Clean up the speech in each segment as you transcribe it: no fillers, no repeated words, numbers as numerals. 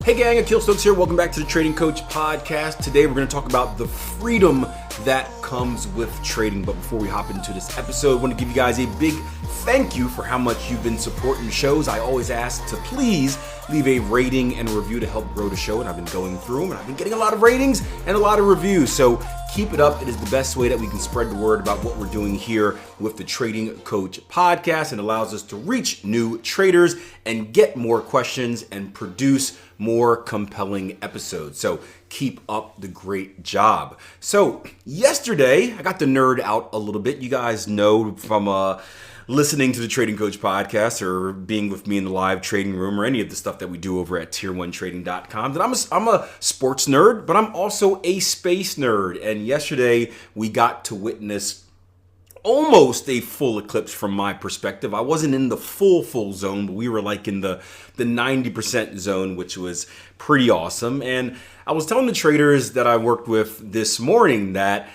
Hey gang, Akil Stokes here. Welcome back to the Trading Coach Podcast. Today we're going to talk about the freedom that comes with trading. But before we hop into this episode, I want to give you guys a big thank you for how much you've been supporting the shows. I always ask to please leave a rating and a review to help grow the show. And I've been going through them and I've been getting a lot of ratings and a lot of reviews. So keep it up. It is the best way that we can spread the word about what we're doing here with the Trading Coach Podcast, and allows us to reach new traders and get more questions and produce more compelling episodes. So keep up the great job. So yesterday, I got to nerd out a little bit. You guys know from listening to the Trading Coach Podcast or being with me in the live trading room or any of the stuff that we do over at tier1trading.com that I'm a sports nerd, but I'm also a space nerd. And yesterday we got to witness almost a full eclipse from my perspective. I wasn't in the full zone, but we were like in the 90% zone, which was pretty awesome. And I was telling the traders that I worked with this morning that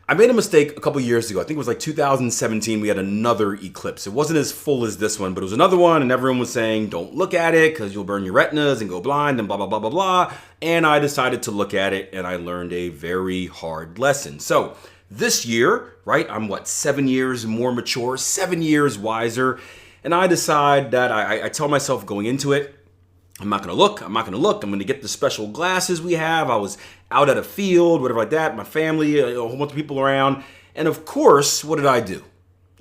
I made a mistake a couple years ago. I think it was like 2017. We had another eclipse. It wasn't as full as this one, but it was another one. And everyone was saying, don't look at it because you'll burn your retinas and go blind and blah, blah, blah, blah, blah. And I decided to look at it and I learned a very hard lesson. So this year, right, I'm 7 years more mature, 7 years wiser. And I decide that I tell myself going into it, I'm not going to look. I'm going to get the special glasses we have. I was out at a field, whatever like that, my family, a whole bunch of people around. And of course, what did I do?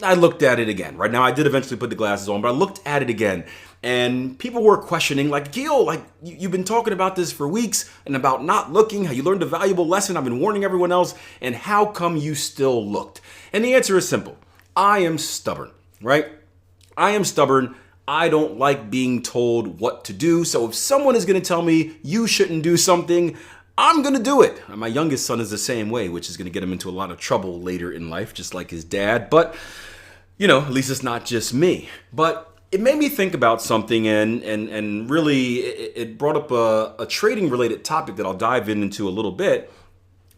I looked at it again. Right now, I did eventually put the glasses on, but I looked at it again. And people were questioning, like, Gil, like, you've been talking about this for weeks and about not looking, how you learned a valuable lesson. I've been warning everyone else. And how come you still looked? And the answer is simple. I am stubborn, right? I am stubborn. I don't like being told what to do. So if someone is going to tell me you shouldn't do something, I'm going to do it. And my youngest son is the same way, which is going to get him into a lot of trouble later in life, just like his dad. But, at least it's not just me. But it made me think about something, and really it brought up a trading related topic that I'll dive into a little bit.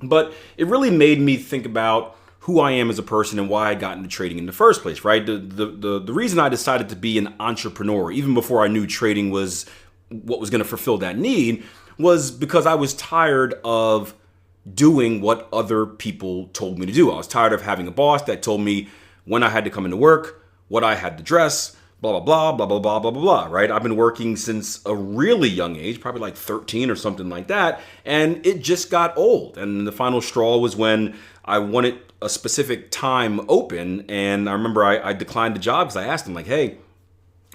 But it really made me think about who I am as a person and why I got into trading in the first place, right? The reason I decided to be an entrepreneur, even before I knew trading was what was going to fulfill that need, was because I was tired of doing what other people told me to do. I was tired of having a boss that told me when I had to come into work, what I had to dress, blah, blah, blah, blah, blah, blah, blah, blah, blah, right? I've been working since a really young age, probably like 13 or something like that. And it just got old. And the final straw was when I wanted a specific time open. And I remember I declined the job because I asked him, like, hey,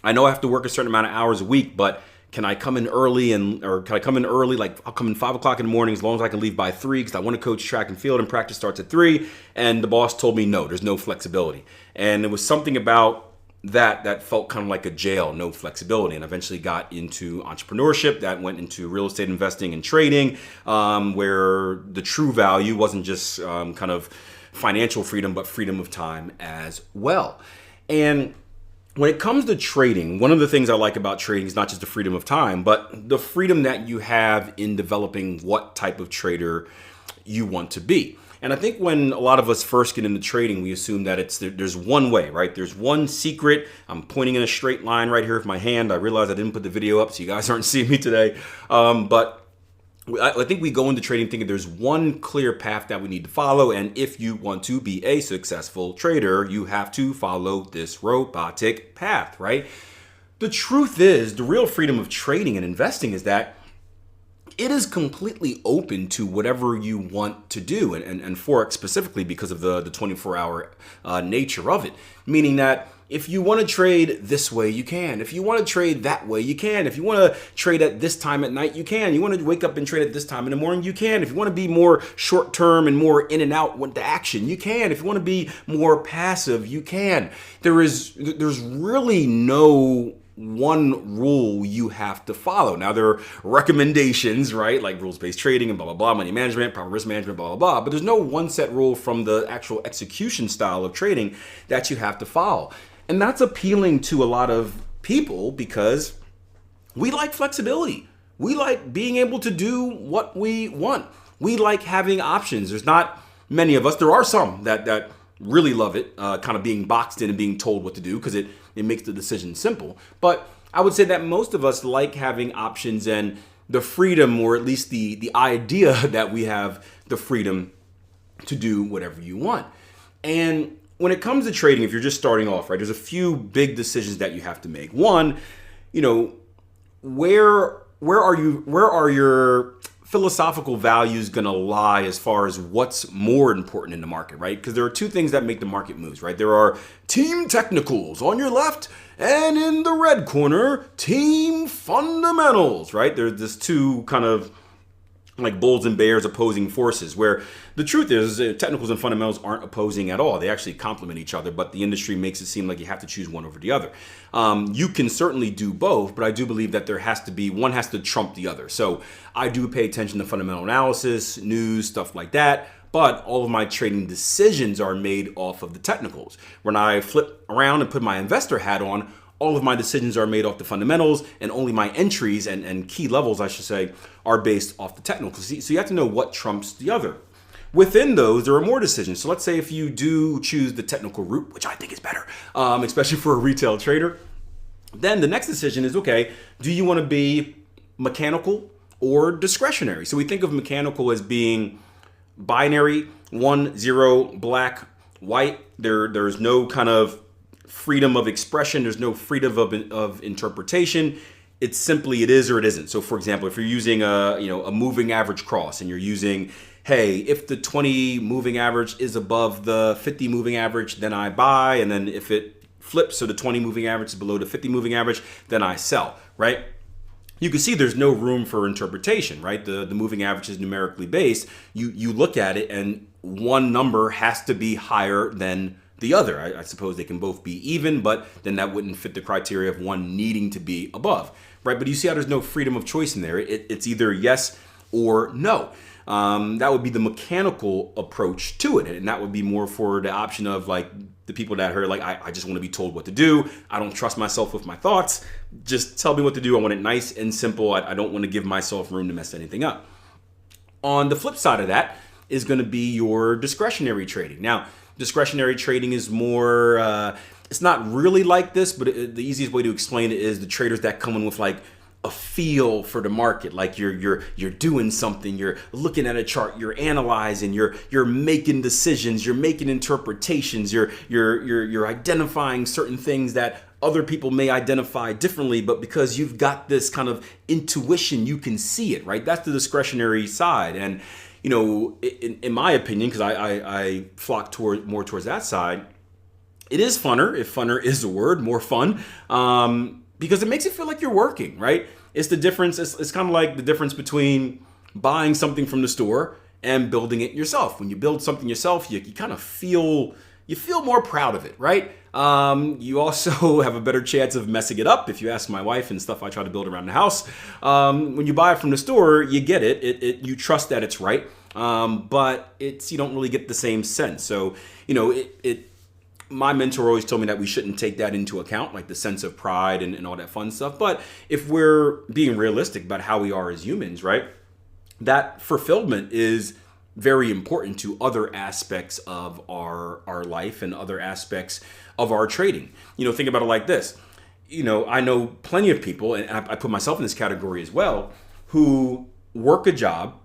I know I have to work a certain amount of hours a week, but can I come in early like I'll come in 5 o'clock in the morning as long as I can leave by 3 because I want to coach track and field and practice starts at 3. And the boss told me, no, there's no flexibility. And it was something about that felt kind of like a jail, no flexibility. And eventually got into entrepreneurship that went into real estate investing and trading, where the true value wasn't just kind of financial freedom, but freedom of time as well. And when it comes to trading, one of the things I like about trading is not just the freedom of time, but the freedom that you have in developing what type of trader you want to be. And I think when a lot of us first get into trading, we assume that there's one way, right? There's one secret. I'm pointing in a straight line right here with my hand. I realize I didn't put the video up, so you guys aren't seeing me today. But I think we go into trading thinking there's one clear path that we need to follow. And if you want to be a successful trader, you have to follow this robotic path, right? The truth is, the real freedom of trading and investing is that it is completely open to whatever you want to do, and Forex specifically because of the 24-hour nature of it, meaning that if you want to trade this way, you can. If you want to trade that way, you can. If you want to trade at this time at night, you can. You want to wake up and trade at this time in the morning, you can. If you want to be more short term and more in and out with the action, you can. If you want to be more passive, you can. There's really no one rule you have to follow. Now, there are recommendations, right? Like rules-based trading and blah, blah, blah, money management, proper risk management, blah, blah, blah. But there's no one set rule from the actual execution style of trading that you have to follow. And that's appealing to a lot of people because we like flexibility. We like being able to do what we want. We like having options. There's not many of us. There are some that really love it, kind of being boxed in and being told what to do because it makes the decision simple. But I would say that most of us like having options, and the freedom, or at least the idea that we have the freedom to do whatever you want. And when it comes to trading, if you're just starting off, right, there's a few big decisions that you have to make. One, where are your philosophical values going to lie as far as what's more important in the market, right? Because there are two things that make the market moves, right? There are team technicals on your left, and in the red corner, team fundamentals, right? There's this two kind of like bulls and bears opposing forces, where the truth is technicals and fundamentals aren't opposing at all. They actually complement each other, but the industry makes it seem like you have to choose one over the other. You can certainly do both, but I do believe that one has to trump the other. So I do pay attention to fundamental analysis, news, stuff like that, but all of my trading decisions are made off of the technicals. When I flip around and put my investor hat on, all of my decisions are made off the fundamentals, and only my entries and key levels, I should say, are based off the technicals. So you have to know what trumps the other. Within those, there are more decisions. So let's say if you do choose the technical route, which I think is better, especially for a retail trader, then the next decision is, okay, do you want to be mechanical or discretionary? So we think of mechanical as being binary, 1, 0, black, white. There's no kind of freedom of expression. There's no freedom of interpretation. It's simply it is or it isn't. So for example, if you're using a moving average cross, and you're using, hey, if the 20 moving average is above the 50 moving average, then I buy. And then if it flips, so the 20 moving average is below the 50 moving average, then I sell, right? You can see there's no room for interpretation, right? The moving average is numerically based. You look at it, and one number has to be higher than the other. I suppose they can both be even, but then that wouldn't fit the criteria of one needing to be above, right? But you see how there's no freedom of choice in there. It's either yes or no. That would be the mechanical approach to it. And that would be more for the option of like the people that are like, I just want to be told what to do. I don't trust myself with my thoughts. Just tell me what to do. I want it nice and simple. I don't want to give myself room to mess anything up. On the flip side of that is going to be your discretionary trading. Now, discretionary trading is more, it's not really like this, but the easiest way to explain it is the traders that come in with like a feel for the market. Like you're doing something, you're looking at a chart, you're analyzing, you're making decisions, you're making interpretations, you're identifying certain things that other people may identify differently, but because you've got this kind of intuition, you can see it, right? That's the discretionary side. And in my opinion, because I flock more towards that side, it is funner, if funner is the word, more fun, because it makes it feel like you're working, right? It's the difference. It's kind of like the difference between buying something from the store and building it yourself. When you build something yourself, you kind of feel more proud of it, right? You also have a better chance of messing it up. If you ask my wife and stuff I try to build around the house, when you buy it from the store, you get it. You trust that it's right, but you don't really get the same sense. So, my mentor always told me that we shouldn't take that into account, like the sense of pride and all that fun stuff. But if we're being realistic about how we are as humans, right, that fulfillment is very important to other aspects of our life and other aspects of our trading. Think about it like this. I know plenty of people, and I put myself in this category as well, who work a job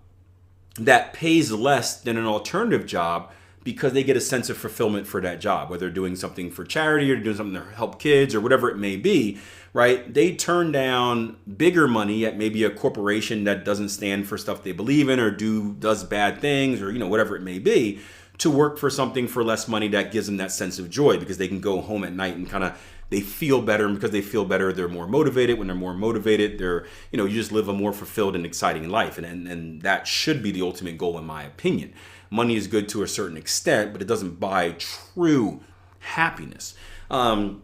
that pays less than an alternative job because they get a sense of fulfillment for that job, whether they're doing something for charity or doing something to help kids or whatever it may be, right? They turn down bigger money at maybe a corporation that doesn't stand for stuff they believe in or does bad things or, whatever it may be, to work for something for less money that gives them that sense of joy because they can go home at night and kind of, they feel better, and because they feel better, they're more motivated. When they're more motivated, you just live a more fulfilled and exciting life. And that should be the ultimate goal, in my opinion. Money is good to a certain extent, but it doesn't buy true happiness. Now,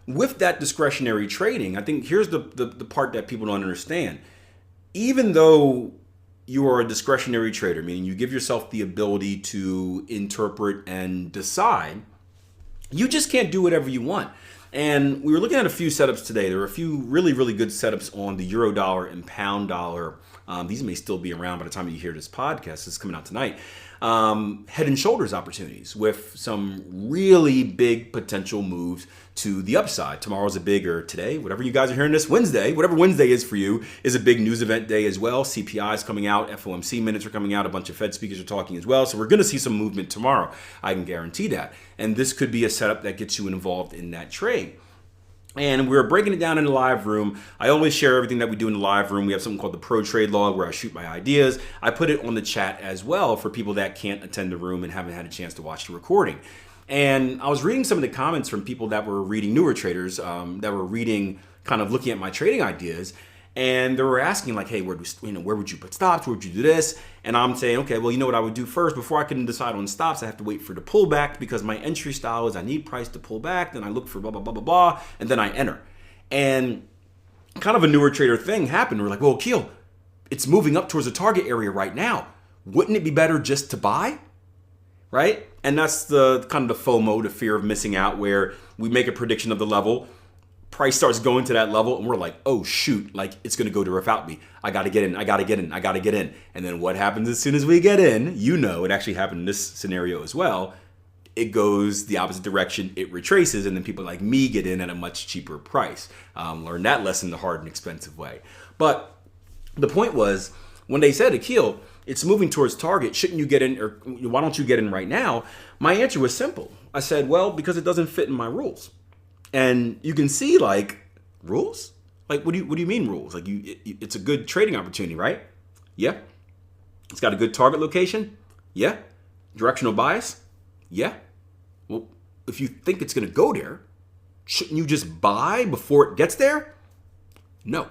with that discretionary trading, I think here's the part that people don't understand. Even though you are a discretionary trader, meaning you give yourself the ability to interpret and decide, you just can't do whatever you want. And we were looking at a few setups today. There were a few really, really good setups on the euro dollar and pound dollar. These may still be around by the time you hear this podcast. It's coming out tonight. head and shoulders opportunities with some really big potential moves to the upside. Tomorrow's a big, or today, whatever you guys are hearing this, Wednesday, whatever Wednesday is for you, is a big news event day as well. CPI is coming out, FOMC minutes are coming out, a bunch of Fed speakers are talking as well. So we're going to see some movement tomorrow. I can guarantee that. And this could be a setup that gets you involved in that trade. And we're breaking it down in the live room. I always share everything that we do in the live room. We have something called the Pro Trade Log where I shoot my ideas. I put it on the chat as well for people that can't attend the room and haven't had a chance to watch the recording. And I was reading some of the comments from people that were reading, newer traders that were reading, kind of looking at my trading ideas. And they were asking like, hey, where would you put stops? Where would you do this? And I'm saying, okay, well, you know what I would do first? Before I can decide on stops, I have to wait for the pullback because my entry style is I need price to pull back. Then I look for blah, blah, blah, blah, blah. And then I enter. And kind of a newer trader thing happened. We're like, well, Keel, it's moving up towards the target area right now. Wouldn't it be better just to buy? Right? And that's the kind of the FOMO, the fear of missing out, where we make a prediction of the level. Price starts going to that level and we're like, oh shoot, like it's gonna go to without me. I gotta get in, I gotta get in, I gotta get in. And then what happens as soon as we get in, it actually happened in this scenario as well. It goes the opposite direction, it retraces, and then people like me get in at a much cheaper price. Learn that lesson the hard and expensive way. But the point was, when they said, Akil, it's moving towards target, shouldn't you get in, or why don't you get in right now? My answer was simple. I said, well, because it doesn't fit in my rules. And you can see, like, rules? Like, what do you mean rules? Like, it's a good trading opportunity, right? Yeah. It's got a good target location? Yeah. Directional bias? Yeah. Well, if you think it's going to go there, shouldn't you just buy before it gets there? No,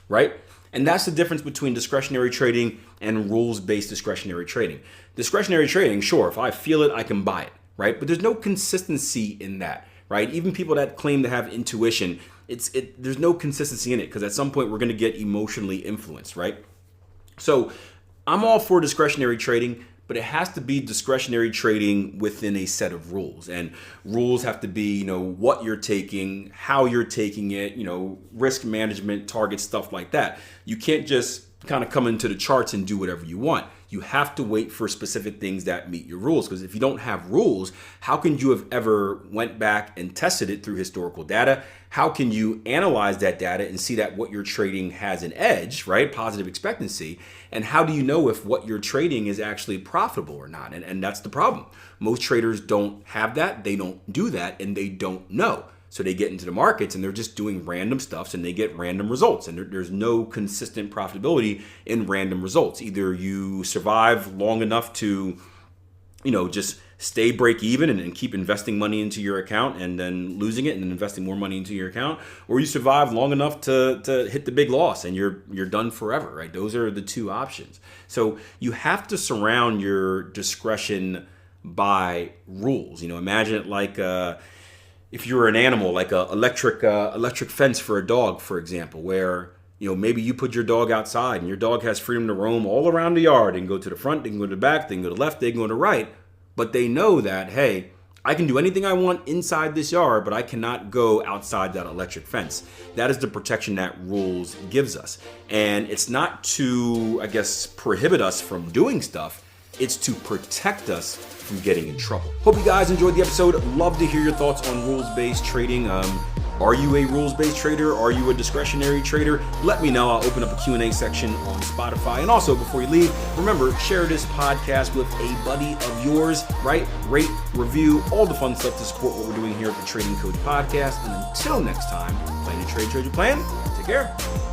right? And that's the difference between discretionary trading and rules-based discretionary trading. Discretionary trading, sure, if I feel it, I can buy it, right? But there's no consistency in that. Right? Even people that claim to have intuition, there's no consistency in it because at some point we're going to get emotionally influenced, right? So I'm all for discretionary trading, but it has to be discretionary trading within a set of rules. And rules have to be, what you're taking, how you're taking it, risk management, target, stuff like that. You can't just kind of come into the charts and do whatever you want. You have to wait for specific things that meet your rules, because if you don't have rules, how can you have ever went back and tested it through historical data? How can you analyze that data and see that what you're trading has an edge, right? Positive expectancy. And how do you know if what you're trading is actually profitable or not? And that's the problem. Most traders don't have that. They don't do that, and they don't know. So they get into the markets and they're just doing random stuffs and they get random results. And there's no consistent profitability in random results. Either you survive long enough to, just stay break even and keep investing money into your account and then losing it and then investing more money into your account, or you survive long enough to hit the big loss and you're done forever, right? Those are the two options. So you have to surround your discretion by rules. Imagine it like if you were an animal, like a electric fence for a dog, for example, where maybe you put your dog outside and your dog has freedom to roam all around the yard. They can go to the front, they can go to the back, they can go to the left, they can go to the right. But they know that, hey, I can do anything I want inside this yard, but I cannot go outside that electric fence. That is the protection that rules gives us. And it's not to, prohibit us from doing stuff. It's to protect us from getting in trouble. Hope you guys enjoyed the episode. Love to hear your thoughts on rules-based trading. Are you a rules-based trader? Are you a discretionary trader? Let me know. I'll open up a Q&A section on Spotify. And also, before you leave, remember, share this podcast with a buddy of yours, right? Rate, review, all the fun stuff to support what we're doing here at the Trading Coach Podcast. And until next time, plan your trade, trade your plan. Take care.